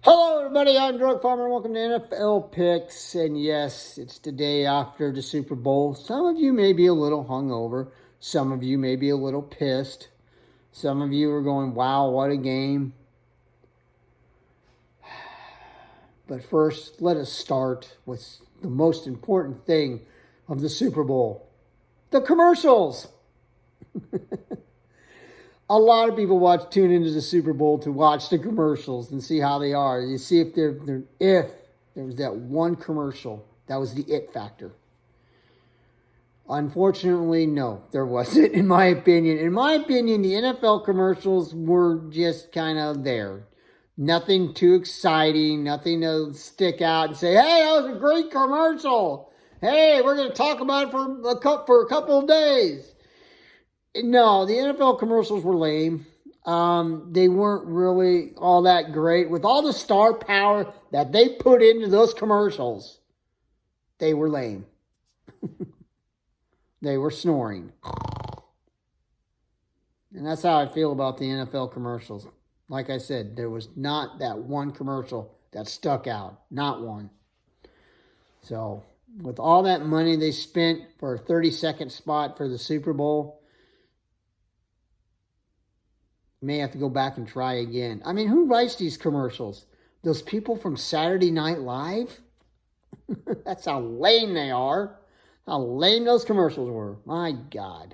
Hello, everybody. I'm Drug Farmer. Welcome to NFL Picks. And yes, it's the day after the Super Bowl. Some of you may be a little hungover. Some of you may be a little pissed. Some of you are going, wow, what a game. But first, let us start with the most important thing of the Super Bowl, the commercials. A lot of people tune into the Super Bowl to watch the commercials and see how they are. You see if there was that one commercial that was the it factor. Unfortunately, no, there wasn't. In my opinion, the NFL commercials were just kind of there. Nothing too exciting. Nothing to stick out and say, "Hey, that was a great commercial. Hey, we're going to talk about it for a couple of days." No, the NFL commercials were lame. They weren't really all that great. With all the star power that they put into those commercials, they were lame. They were snoring. And that's how I feel about the NFL commercials. Like I said, there was not that one commercial that stuck out. Not one. So, with all that money they spent for a 30-second spot for the Super Bowl, may have to go back and try again. I mean, who writes these commercials? Those people from Saturday Night Live? That's how lame they are. How lame those commercials were. My God.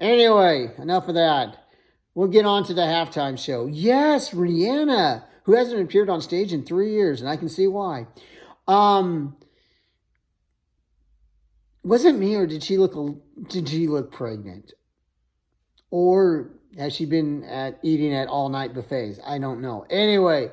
Anyway, enough of that. We'll get on to the halftime show. Yes, Rihanna, who hasn't appeared on stage in 3 years, and I can see why. Was it me, or did she look pregnant? Or has she been eating at all-night buffets? I don't know. Anyway,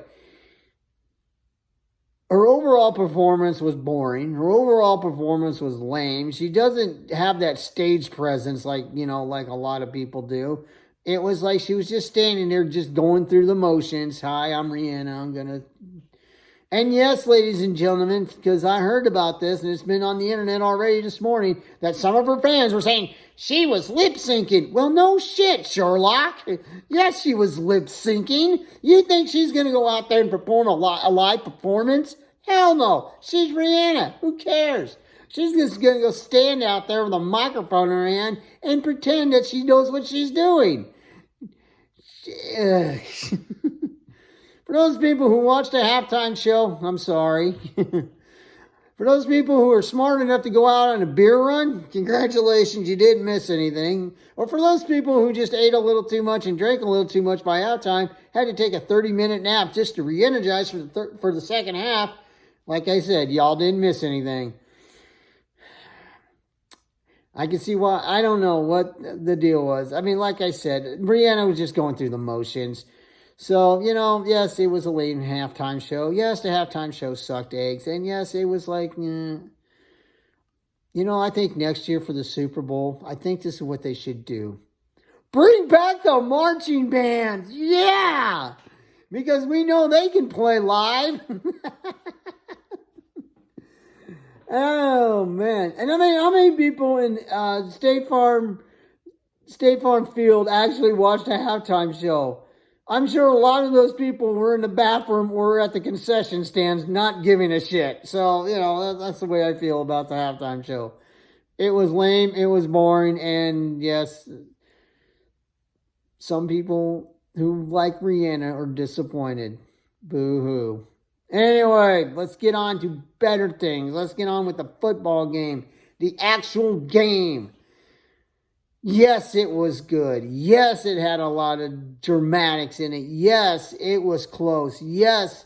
her overall performance was boring. Her overall performance was lame. She doesn't have that stage presence like a lot of people do. It was like she was just standing there just going through the motions. Hi, I'm Rihanna. And yes, ladies and gentlemen, because I heard about this, and it's been on the internet already this morning, that some of her fans were saying she was lip-syncing. Well, no shit, Sherlock. Yes, she was lip-syncing. You think she's going to go out there and perform a live performance? Hell no. She's Rihanna. Who cares? She's just going to go stand out there with a microphone in her hand and pretend that she knows what she's doing. For those people who watched the halftime show, I'm sorry. For those people who are smart enough to go out on a beer run, congratulations, you didn't miss anything. Or for those people who just ate a little too much and drank a little too much by halftime, had to take a 30-minute nap just to re-energize for the second half, like I said, y'all didn't miss anything. I can see why. I don't know what the deal was. I mean, like I said, Rihanna was just going through the motions. So, yes, it was a late halftime show. Yes, the halftime show sucked eggs. And yes, it was like, I think next year for the Super Bowl, I think this is what they should do. Bring back the marching bands. Yeah! Because we know they can play live. Oh, man. And I mean, how many people in State Farm Field actually watched a halftime show? I'm sure a lot of those people were in the bathroom or at the concession stands not giving a shit. So, that's the way I feel about the halftime show. It was lame, it was boring, and yes, some people who like Rihanna are disappointed. Boo-hoo. Anyway, let's get on to better things. Let's get on with the football game. The actual game. Yes, it was good. Yes, it had a lot of dramatics in it. Yes, it was close. Yes,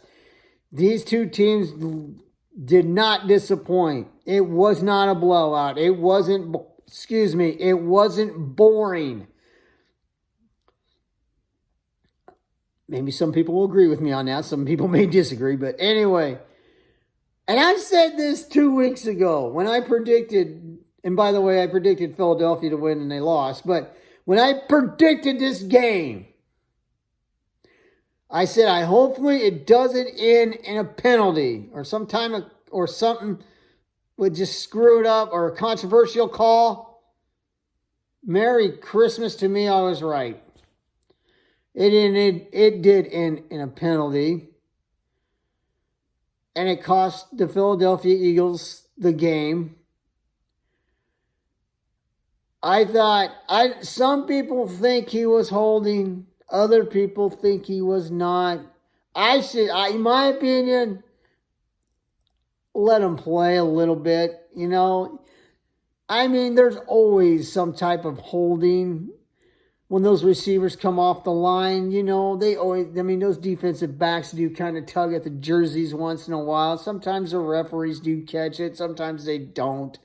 these two teams did not disappoint. It was not a blowout. It wasn't boring. Maybe some people will agree with me on that. Some people may disagree. But anyway, and I said this 2 weeks ago when I predicted, and by the way, I predicted Philadelphia to win and they lost. But when I predicted this game, I said, hopefully it doesn't end in a penalty or something would just screw it up or a controversial call. Merry Christmas to me, I was right. It did end in a penalty. and it cost the Philadelphia Eagles the game. I thought, some people think he was holding, other people think he was not. In my opinion, let him play a little bit, you know. I mean, there's always some type of holding when those receivers come off the line. You know, those defensive backs do kind of tug at the jerseys once in a while. Sometimes the referees do catch it, sometimes they don't.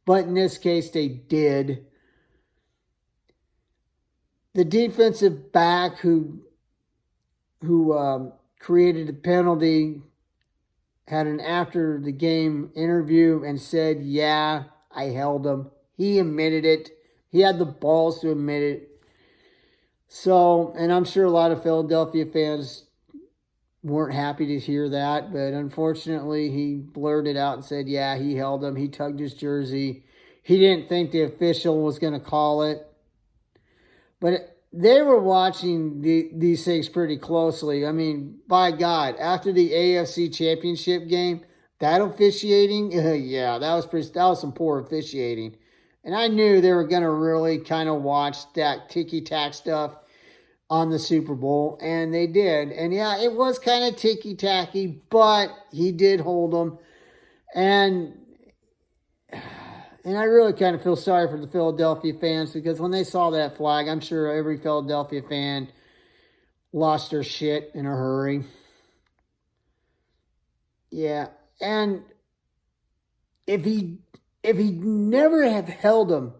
But in this case, they did. The defensive back who created the penalty had an after the game interview and said, yeah, I held him. He admitted it. He had the balls to admit it. So, and I'm sure a lot of Philadelphia fans weren't happy to hear that, but unfortunately he blurted out and said, yeah, he held him. He tugged his jersey. He didn't think the official was going to call it. But they were watching these things pretty closely. I mean, by God, after the AFC Championship game, that officiating, yeah, that was some poor officiating. And I knew they were going to really kind of watch that ticky-tack stuff on the Super Bowl, and they did. And yeah, it was kind of ticky-tacky, but he did hold them. And I really kind of feel sorry for the Philadelphia fans, because when they saw that flag, I'm sure every Philadelphia fan lost their shit in a hurry. Yeah, and if he never have held him,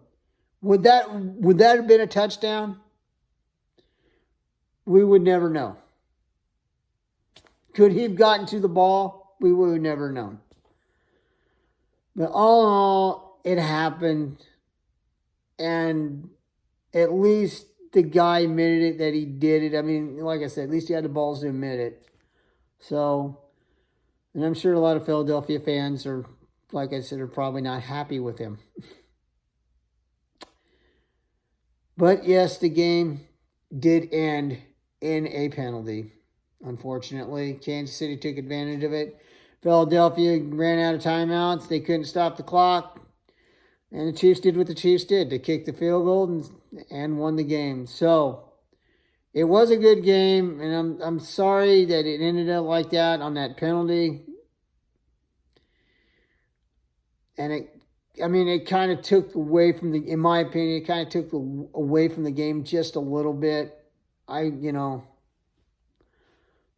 would that have been a touchdown? We would never know. Could he have gotten to the ball? We would have never known. But all in all, it happened, and at least the guy admitted it, that he did it. I mean, like I said, at least he had the balls to admit it. So, and I'm sure a lot of Philadelphia fans are, like I said, are probably not happy with him. But yes, the game did end in a penalty. Unfortunately, Kansas City took advantage of it. Philadelphia ran out of timeouts. They couldn't stop the clock. And the Chiefs did what the Chiefs did. They kicked the field goal and won the game. So, it was a good game, and I'm sorry that it ended up like that on that penalty. And it kind of took away from in my opinion, it kind of took away from the game just a little bit.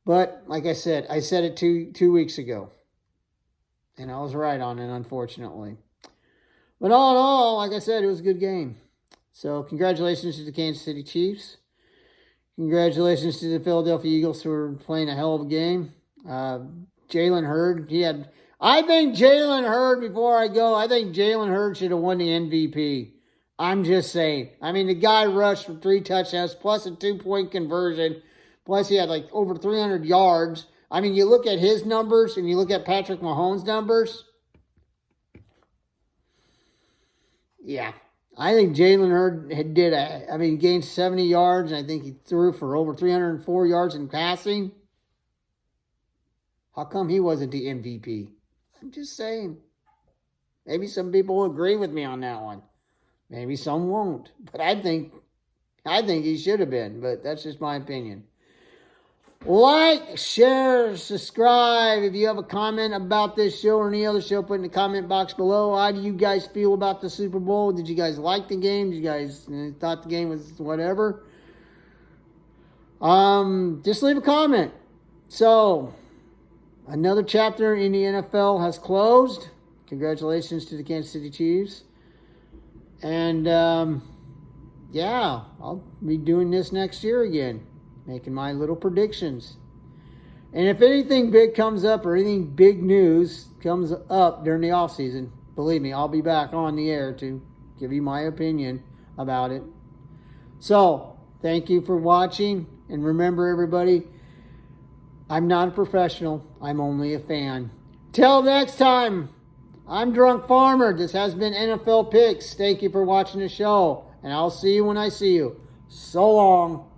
But like I said it two weeks ago. And I was right on it, unfortunately. But all in all, like I said, it was a good game. So congratulations to the Kansas City Chiefs. Congratulations to the Philadelphia Eagles for playing a hell of a game. Jalen Hurd, I think Jalen Hurd, before I go, I think Jalen Hurd should have won the MVP. I'm just saying. I mean, the guy rushed for 3 touchdowns, plus a 2-point conversion, plus he had like over 300 yards. I mean, you look at his numbers and you look at Patrick Mahomes' numbers. Yeah, I think Jalen Hurd gained 70 yards, and I think he threw for over 304 yards in passing. How come he wasn't the MVP? I'm just saying. Maybe some people will agree with me on that one. Maybe some won't. But I think he should have been, but that's just my opinion. Like, share, subscribe. If you have a comment about this show or any other show, put in the comment box below. How do you guys feel about the Super Bowl? Did you guys like the game? Did you guys thought the game was whatever? Just leave a comment. So, another chapter in the NFL has closed. Congratulations to the Kansas City Chiefs. And, yeah, I'll be doing this next year again. Making my little predictions. And if anything big comes up or anything big news comes up during the offseason, believe me, I'll be back on the air to give you my opinion about it. So, thank you for watching. And remember, everybody, I'm not a professional. I'm only a fan. Till next time, I'm Drunk Farmer. This has been NFL Picks. Thank you for watching the show. And I'll see you when I see you. So long.